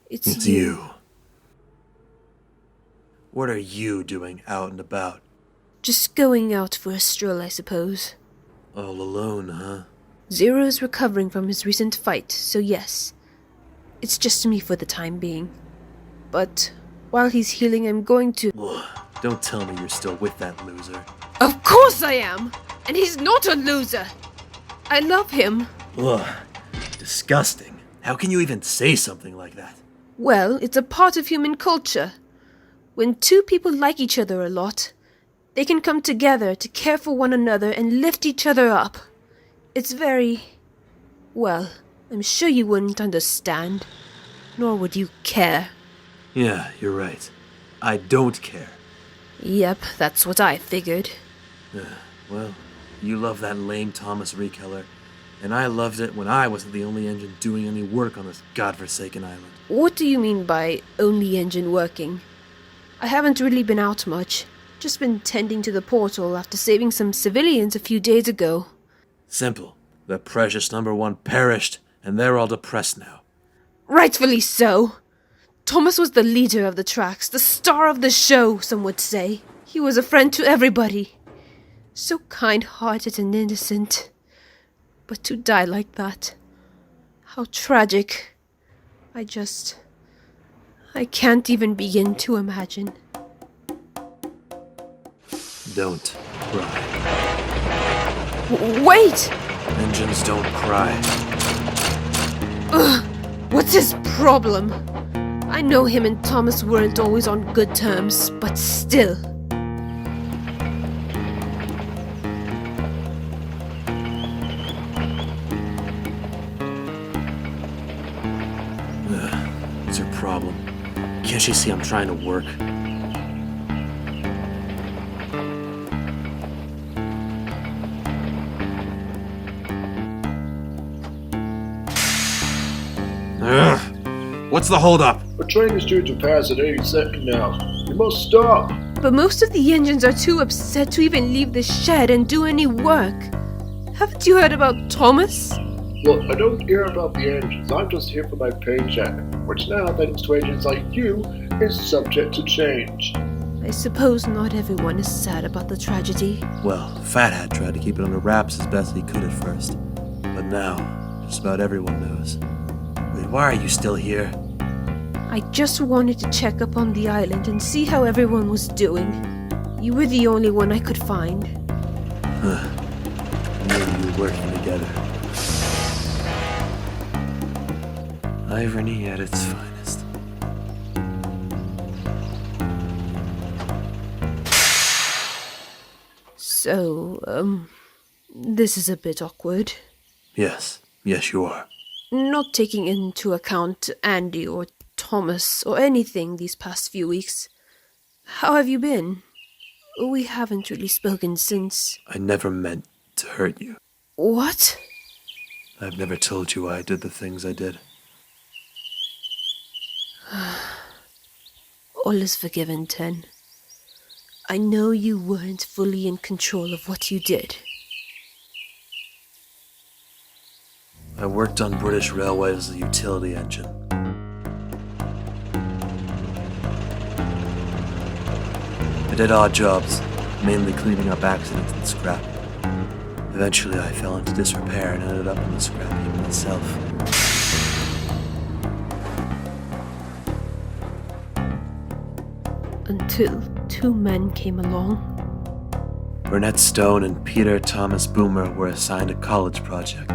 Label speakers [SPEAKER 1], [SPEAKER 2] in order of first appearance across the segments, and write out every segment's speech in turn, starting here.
[SPEAKER 1] It's you. What are you doing out and about?
[SPEAKER 2] Just going out for a stroll, I suppose.
[SPEAKER 1] All alone, huh?
[SPEAKER 2] Zero's recovering from his recent fight, so yes. It's just me for the time being. But while he's healing, I'm going to...
[SPEAKER 1] Don't tell me you're still with that loser.
[SPEAKER 2] Of course I am! And he's not a loser! I love him.
[SPEAKER 1] Ugh, disgusting. How can you even say something like that?
[SPEAKER 2] Well, it's a part of human culture. When two people like each other a lot, they can come together to care for one another and lift each other up. It's very... well, I'm sure you wouldn't understand. Nor would you care.
[SPEAKER 1] Yeah, you're right. I don't care.
[SPEAKER 2] Yep, that's what I figured.
[SPEAKER 1] Well, you love that lame Thomas Rekeller, and I loved it when I wasn't the only engine doing any work on this godforsaken island.
[SPEAKER 2] What do you mean by only engine working? I haven't really been out much. Just been tending to the portal after saving some civilians a few days ago.
[SPEAKER 1] Simple. The precious number one perished, and they're all depressed now.
[SPEAKER 2] Rightfully so. Thomas was the leader of the tracks, the star of the show, some would say. He was a friend to everybody. So kind-hearted and innocent. But to die like that. How tragic. I can't even begin to imagine.
[SPEAKER 1] Don't cry.
[SPEAKER 2] Wait!
[SPEAKER 1] Engines don't cry.
[SPEAKER 2] Ugh, what's his problem? I know him and Thomas weren't always on good terms, but still.
[SPEAKER 1] What's your problem? Can't you see I'm trying to work? What's the holdup?
[SPEAKER 3] The train is due to pass at any second now. You must stop.
[SPEAKER 2] But most of the engines are too upset to even leave the shed and do any work. Haven't you heard about Thomas?
[SPEAKER 3] Look, I don't care about the engines. I'm just here for my paycheck, which now, thanks to agents like you, is subject to change.
[SPEAKER 2] I suppose not everyone is sad about the tragedy.
[SPEAKER 1] Well, Fat Hat tried to keep it under wraps as best he could at first. But now, just about everyone knows. Wait, why are you still here?
[SPEAKER 2] I just wanted to check up on the island and see how everyone was doing. You were the only one I could find.
[SPEAKER 1] Maybe we were working together. Irony at its finest.
[SPEAKER 2] So, this is a bit awkward.
[SPEAKER 1] Yes, you are.
[SPEAKER 2] Not taking into account Andy or Thomas or anything these past few weeks. How have you been? We haven't really spoken since...
[SPEAKER 1] I never meant to hurt you.
[SPEAKER 2] What?
[SPEAKER 1] I've never told you why I did the things I did.
[SPEAKER 2] All is forgiven, Ten. I know you weren't fully in control of what you did.
[SPEAKER 1] I worked on British Railways as a utility engine. I did odd jobs, mainly cleaning up accidents and scrap. Eventually I fell into disrepair and ended up in the scrap heap myself.
[SPEAKER 2] Until two men came along.
[SPEAKER 1] Burnett Stone and Peter Thomas Boomer were assigned a college project.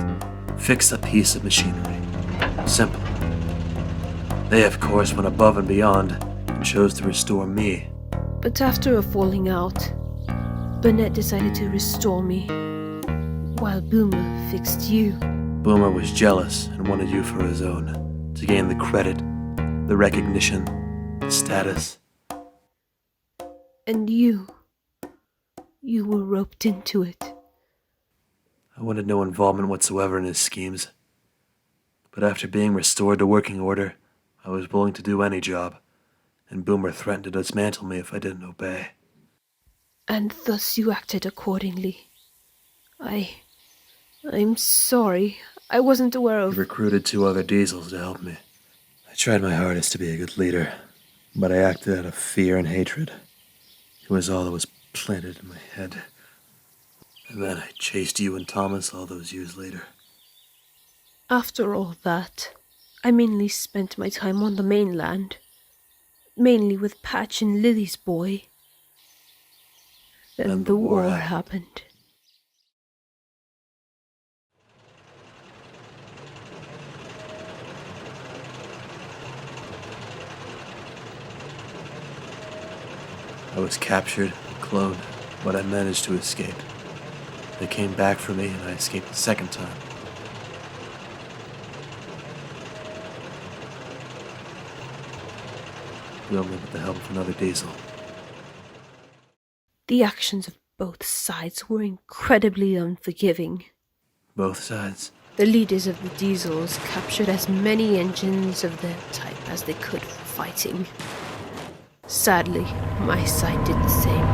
[SPEAKER 1] Fix a piece of machinery. Simple. They, of course, went above and beyond and chose to restore me.
[SPEAKER 2] But after a falling out, Burnett decided to restore me, while Boomer fixed you.
[SPEAKER 1] Boomer was jealous and wanted you for his own, to gain the credit, the recognition, the status.
[SPEAKER 2] And you were roped into it.
[SPEAKER 1] I wanted no involvement whatsoever in his schemes. But after being restored to working order, I was willing to do any job, and Boomer threatened to dismantle me if I didn't obey.
[SPEAKER 2] And thus you acted accordingly. I'm sorry. I wasn't aware of...
[SPEAKER 1] He recruited 2 other diesels to help me. I tried my hardest to be a good leader, but I acted out of fear and hatred. It was all that was planted in my head. And then I chased you and Thomas all those years later.
[SPEAKER 2] After all that, I mainly spent my time on the mainland. Mainly with Patch and Lily's boy. Then the war happened.
[SPEAKER 1] I was captured and cloned, but I managed to escape. They came back for me and I escaped the second time. We only with the help of another diesel.
[SPEAKER 2] The actions of both sides were incredibly unforgiving.
[SPEAKER 1] Both sides?
[SPEAKER 2] The leaders of the diesels captured as many engines of their type as they could for fighting. Sadly, my side did the same.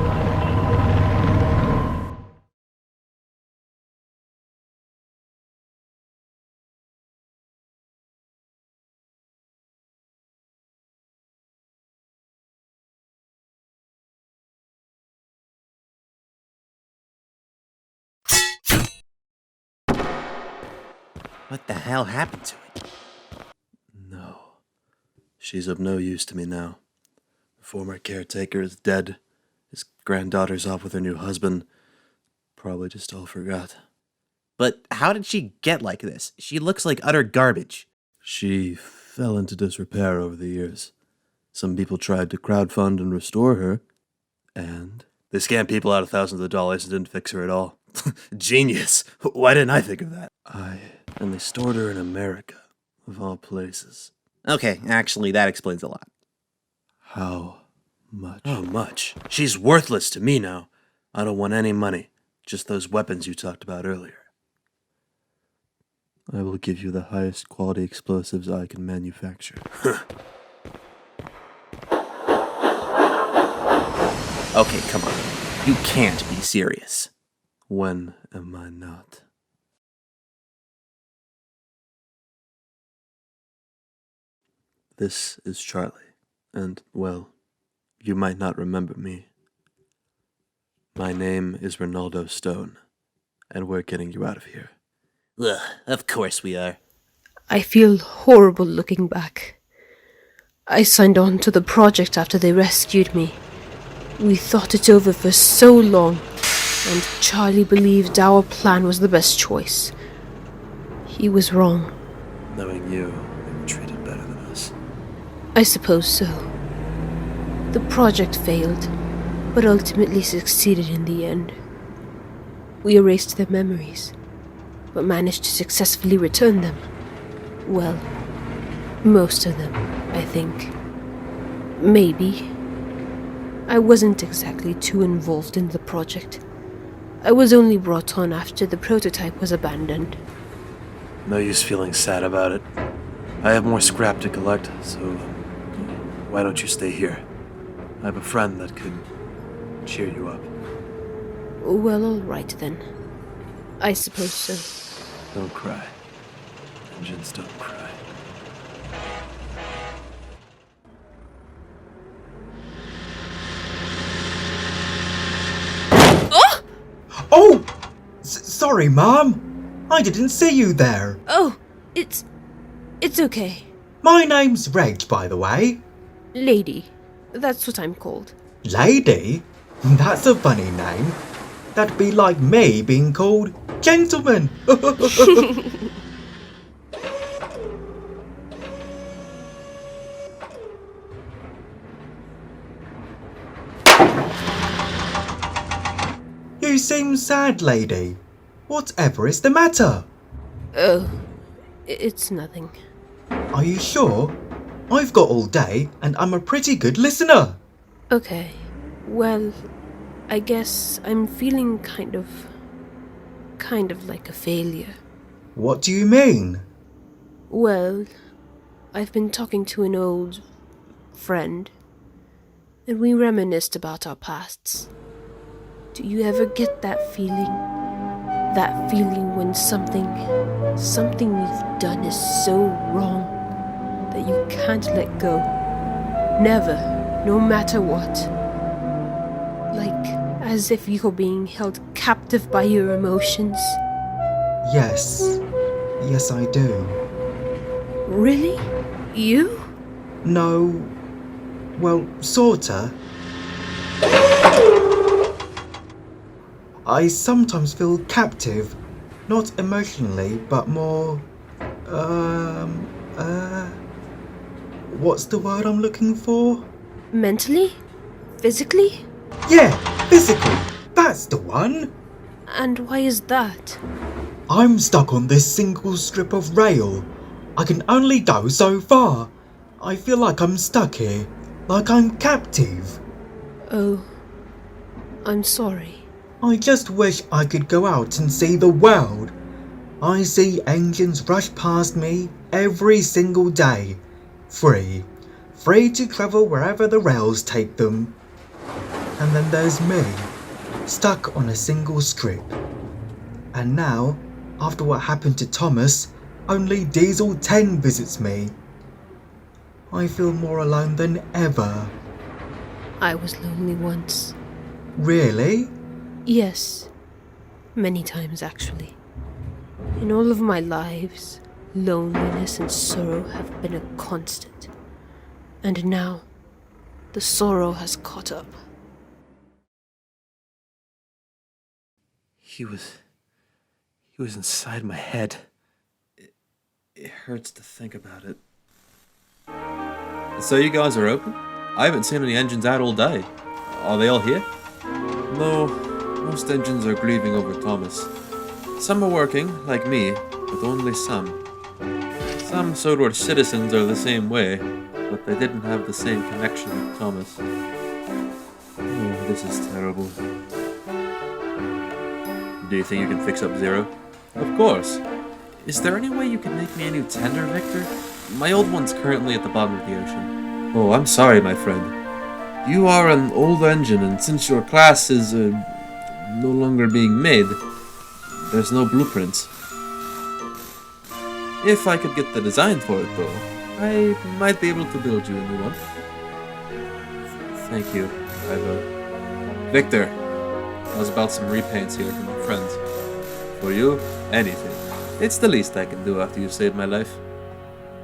[SPEAKER 4] What the hell happened to it?
[SPEAKER 1] No. She's of no use to me now. The former caretaker is dead. His granddaughter's off with her new husband. Probably just all forgot.
[SPEAKER 4] But how did she get like this? She looks like utter garbage.
[SPEAKER 1] She fell into disrepair over the years. Some people tried to crowdfund and restore her, and they scammed people out of thousands of dollars and didn't fix her at all. Genius! Why didn't I think of that? And they stored her in America, of all places.
[SPEAKER 4] Okay, actually, that explains a lot.
[SPEAKER 1] How much? How much? She's worthless to me now. I don't want any money, just those weapons you talked about earlier. I will give you the highest quality explosives I can manufacture.
[SPEAKER 4] Okay, come on. You can't be serious.
[SPEAKER 1] When am I not? This is Charlie, and, well, you might not remember me. My name is Ronaldo Stone, and we're getting you out of here.
[SPEAKER 4] Ugh, of course we are.
[SPEAKER 2] I feel horrible looking back. I signed on to the project after they rescued me. We thought it over for so long, and Charlie believed our plan was the best choice. He was wrong.
[SPEAKER 1] Knowing you, they were treated better than us.
[SPEAKER 2] I suppose so. The project failed, but ultimately succeeded in the end. We erased their memories, but managed to successfully return them. Well, most of them, I think. Maybe. I wasn't exactly too involved in the project. I was only brought on after the prototype was abandoned.
[SPEAKER 1] No use feeling sad about it. I have more scrap to collect, so why don't you stay here? I have a friend that could cheer you up.
[SPEAKER 2] Well, all right then. I suppose so.
[SPEAKER 1] Don't cry. Engines don't cry.
[SPEAKER 5] Oh! Sorry, Mom. I didn't see you there.
[SPEAKER 2] Oh, it's okay.
[SPEAKER 5] My name's Reg, by the way.
[SPEAKER 2] Lady. That's what I'm called.
[SPEAKER 5] Lady? That's a funny name. That'd be like me being called Gentleman. You seem sad, lady. Whatever is the matter?
[SPEAKER 2] Oh, it's nothing.
[SPEAKER 5] Are you sure? I've got all day and I'm a pretty good listener.
[SPEAKER 2] Okay, well, I guess I'm feeling kind of like a failure.
[SPEAKER 5] What do you mean?
[SPEAKER 2] Well, I've been talking to an old friend, and we reminisced about our pasts. Do you ever get that feeling? That feeling when something you've done is so wrong, that you can't let go. Never, no matter what. Like as if you're being held captive by your emotions.
[SPEAKER 5] Yes. Yes, I do.
[SPEAKER 2] Really? You?
[SPEAKER 5] No. Well, sorta. I sometimes feel captive. Not emotionally, but more... What's the word I'm looking for?
[SPEAKER 2] Mentally? Physically?
[SPEAKER 5] Yeah, physical. That's the one.
[SPEAKER 2] And why is that?
[SPEAKER 5] I'm stuck on this single strip of rail. I can only go so far. I feel like I'm stuck here. Like I'm captive.
[SPEAKER 2] Oh, I'm sorry.
[SPEAKER 5] I just wish I could go out and see the world. I see engines rush past me every single day. Free. Free to travel wherever the rails take them. And then there's me, stuck on a single strip. And now, after what happened to Thomas, only Diesel 10 visits me. I feel more alone than ever.
[SPEAKER 2] I was lonely once.
[SPEAKER 5] Really?
[SPEAKER 2] Yes. Many times, actually. In all of my lives, loneliness and sorrow have been a constant. And now, the sorrow has caught up.
[SPEAKER 1] He was inside my head. It hurts to think about it.
[SPEAKER 6] So you guys are open? I haven't seen any engines out all day. Are they all here? No, most engines are grieving over Thomas. Some are working, like me, but only some. Some Sodor citizens are the same way, but they didn't have the same connection with Thomas. Oh, this is terrible. Do you think you can fix up Zero? Of course. Is there any way you can make me a new tender, Victor? My old one's currently at the bottom of the ocean. Oh, I'm sorry, my friend. You are an old engine, and since your class is no longer being made, there's no blueprints. If I could get the design for it, though, I might be able to build you a new one. Thank you, Ivo. Victor, how's about some repaints here for my friends? For you, anything. It's the least I can do after you saved my life.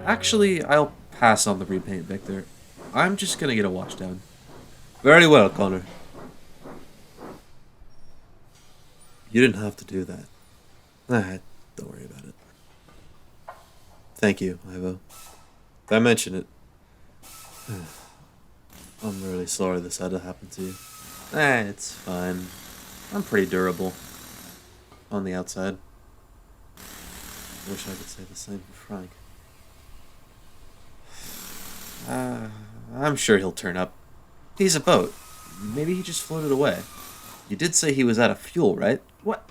[SPEAKER 6] Actually, I'll pass on the repaint, Victor. I'm just gonna get a wash down. Very well, Connor. You didn't have to do that. Don't worry about it. Thank you, Ivo. Did I mention it? I'm really sorry this had to happen to you. It's fine. I'm pretty durable. On the outside. Wish I could say the same for Frank. I'm sure he'll turn up. He's a boat. Maybe he just floated away. You did say he was out of fuel, right?
[SPEAKER 4] What?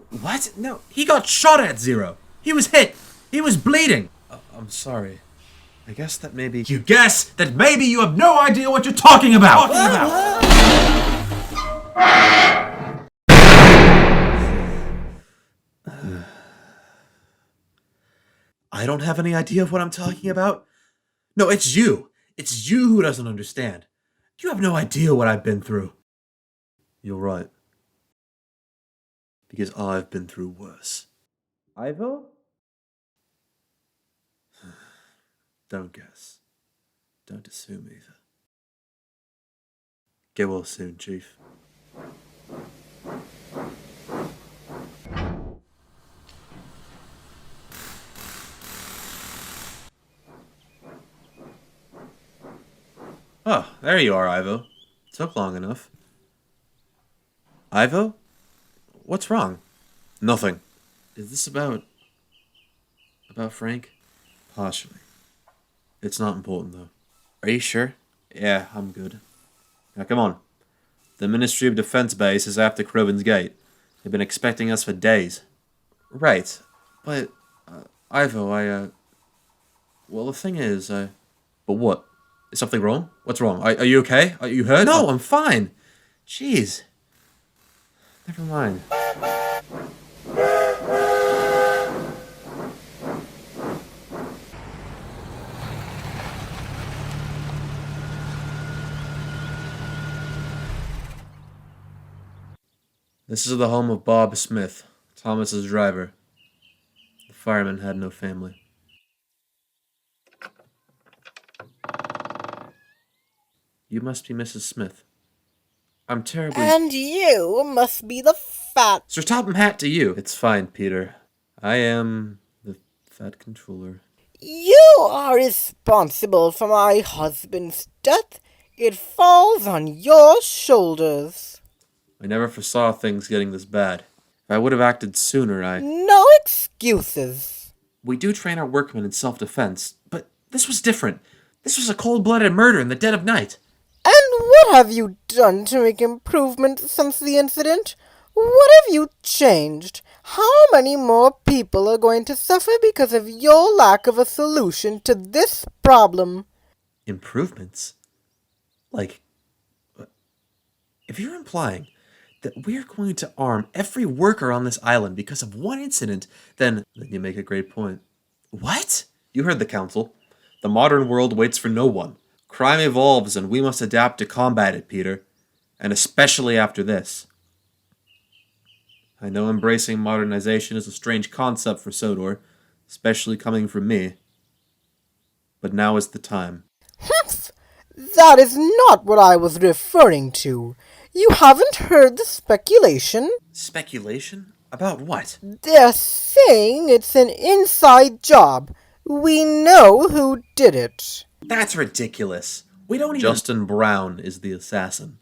[SPEAKER 4] What? No, he got shot at, Zero. He was hit. He was bleeding.
[SPEAKER 1] I'm sorry. I guess that maybe...
[SPEAKER 4] You guess that maybe you have no idea what you're talking about. I don't have any idea of what I'm talking about. No, it's you. It's you who doesn't understand. You have no idea what I've been through.
[SPEAKER 1] You're right. Because I've been through worse.
[SPEAKER 6] Ivo?
[SPEAKER 1] Don't guess. Don't assume either. Get well soon, Chief.
[SPEAKER 6] Oh, there you are, Ivo. Took long enough. Ivo? What's wrong?
[SPEAKER 1] Nothing. Is this about Frank? Partially. It's not important, though.
[SPEAKER 6] Are you sure? Yeah, I'm good. Now, come on. The Ministry of Defense base is after Crowbin's Gate. They've been expecting us for days.
[SPEAKER 1] Right. But, Ivo, well, the thing is,
[SPEAKER 6] But what? Is something wrong? What's wrong? Are you okay? Are you hurt?
[SPEAKER 1] No, I'm fine. Jeez. Never mind.
[SPEAKER 6] This is the home of Bob Smith, Thomas's driver. The fireman had no family. You must be Mrs. Smith. I'm terribly...
[SPEAKER 7] And you must be the fat...
[SPEAKER 6] Sir Topham Hatt to you. It's fine, Peter. I am the fat controller.
[SPEAKER 7] You are responsible for my husband's death. It falls on your shoulders.
[SPEAKER 6] I never foresaw things getting this bad. If I would have acted sooner,
[SPEAKER 7] No excuses.
[SPEAKER 6] We do train our workmen in self-defense, but this was different. This was a cold-blooded murder in the dead of night.
[SPEAKER 7] And what have you done to make improvement since the incident? What have you changed? How many more people are going to suffer because of your lack of a solution to this problem?
[SPEAKER 6] Improvements? Like, if you're implying that we're going to arm every worker on this island because of one incident, then you make a great point. What? You heard the council. The modern world waits for no one. Crime evolves and we must adapt to combat it, Peter. And especially after this. I know embracing modernization is a strange concept for Sodor, especially coming from me. But now is the time.
[SPEAKER 7] Humph! That is not what I was referring to. You haven't heard the speculation?
[SPEAKER 6] Speculation? About what?
[SPEAKER 7] They're saying it's an inside job. We know who did it.
[SPEAKER 6] That's ridiculous. We don't even... Justin Brown is the assassin.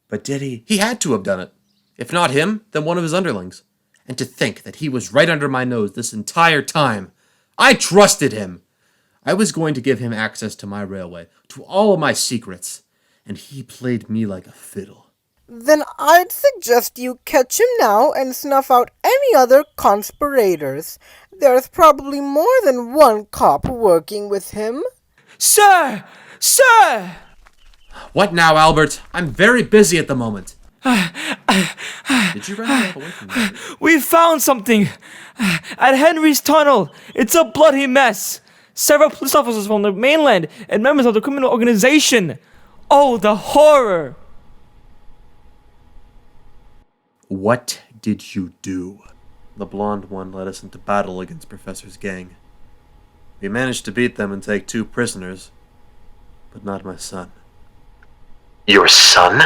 [SPEAKER 6] But did he? He had to have done it. If not him, then one of his underlings. And to think that he was right under my nose this entire time. I trusted him. I was going to give him access to my railway, to all of my secrets. And he played me like a fiddle.
[SPEAKER 7] Then I'd suggest you catch him now and snuff out any other conspirators. There's probably more than one cop working with him.
[SPEAKER 8] Sir! Sir!
[SPEAKER 6] What now, Albert? I'm very busy at the moment. Did you run away from me?
[SPEAKER 8] We found something! At Henry's tunnel! It's a bloody mess! Several police officers from the mainland and members of the criminal organization! Oh, the horror!
[SPEAKER 6] What did you do? The blonde one led us into battle against Professor's gang. We managed to beat them and take 2 prisoners, but not my son.
[SPEAKER 1] Your son?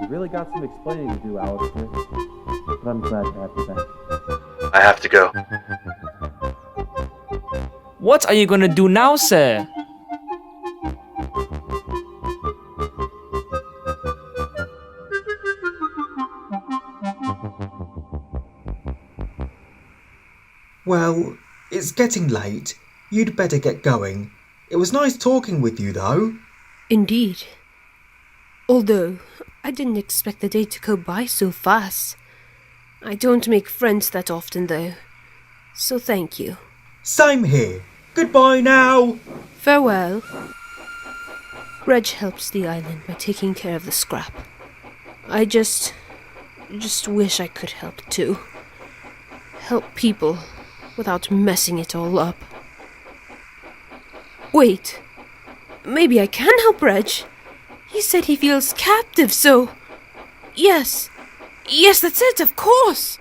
[SPEAKER 6] We really got some explaining to do, Alistair, but I'm glad to have you back.
[SPEAKER 1] I have to go.
[SPEAKER 8] What are you gonna do now, sir?
[SPEAKER 5] Well, it's getting late. You'd better get going. It was nice talking with you, though.
[SPEAKER 2] Indeed. Although, I didn't expect the day to go by so fast. I don't make friends that often, though. So thank you.
[SPEAKER 5] Same here. Goodbye now.
[SPEAKER 2] Farewell. Reg helps the island by taking care of the scrap. I just wish I could help too. Help people without messing it all up. Wait. Maybe I can help Reg. He said he feels captive, so... Yes, that's it, of course.